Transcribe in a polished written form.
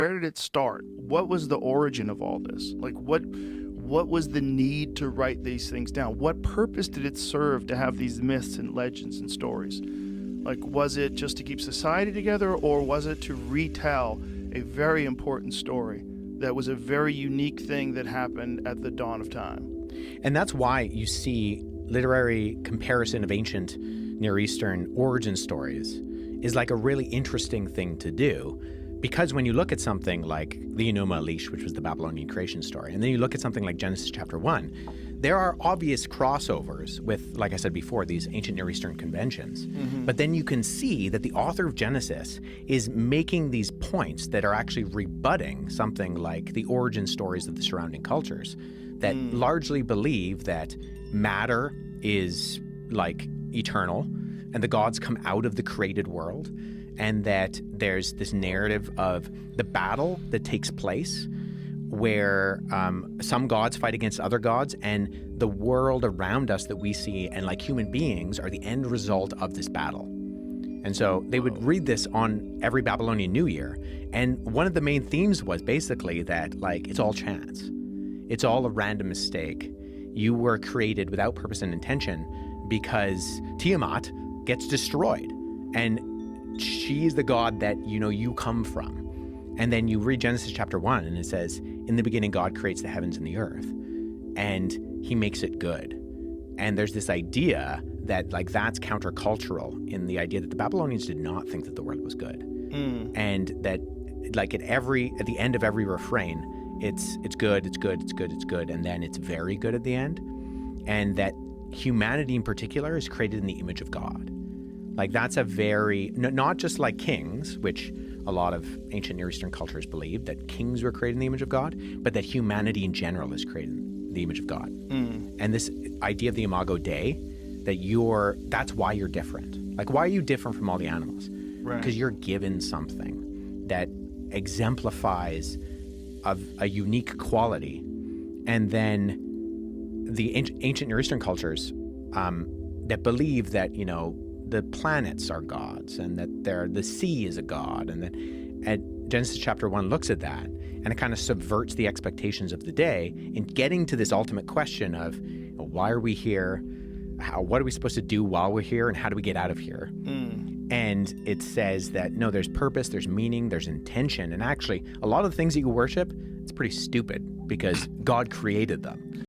Where did it start? What was the origin of all this? Like, what was the need to write these things down? What purpose did it serve to have these myths and legends and stories? Like, was it just to keep society together, or was it to retell a very important story that was a very unique thing that happened at the dawn of time? And that's why you see literary comparison of ancient Near Eastern origin stories is like a really interesting thing to do. Because when you look at something like the Enuma Elish, which was the Babylonian creation story, and then you look at something like Genesis chapter 1, there are obvious crossovers with, like I said before, these ancient Near Eastern conventions. Mm-hmm. But then you can see that the author of Genesis is making these points that are actually rebutting something like the origin stories of the surrounding cultures that largely believe that matter is like eternal and the gods come out of the created world, and that there's this narrative of the battle that takes place where some gods fight against other gods, and the world around us that we see and like human beings are the end result of this battle. And so they would read this on every Babylonian New Year. And one of the main themes was basically that like it's all chance. It's all a random mistake. You were created without purpose and intention because Tiamat gets destroyed. And she's the god that, you come from. And then you read Genesis chapter 1 and it says, in the beginning, God creates the heavens and the earth, and he makes it good. And there's this idea that like that's countercultural in the idea that the Babylonians did not think that the world was good. And that like at the end of every refrain, it's good, it's good, it's good, it's good. And then it's very good at the end. And that humanity in particular is created in the image of God. Like that's a very, not just like kings, which a lot of ancient Near Eastern cultures believed that kings were created in the image of God, but that humanity in general is created in the image of God. And this idea of the Imago Dei, that that's why you're different. Like, why are you different from all the animals? Right. Because you're given something that exemplifies a unique quality. And then the ancient Near Eastern cultures that believe that, the planets are gods and that the sea is a god, and that Genesis chapter 1 looks at that and it kind of subverts the expectations of the day in getting to this ultimate question of why are we here, what are we supposed to do while we're here, and how do we get out of here? And it says that no, there's purpose, there's meaning, there's intention, and actually a lot of the things that you worship, it's pretty stupid because God created them.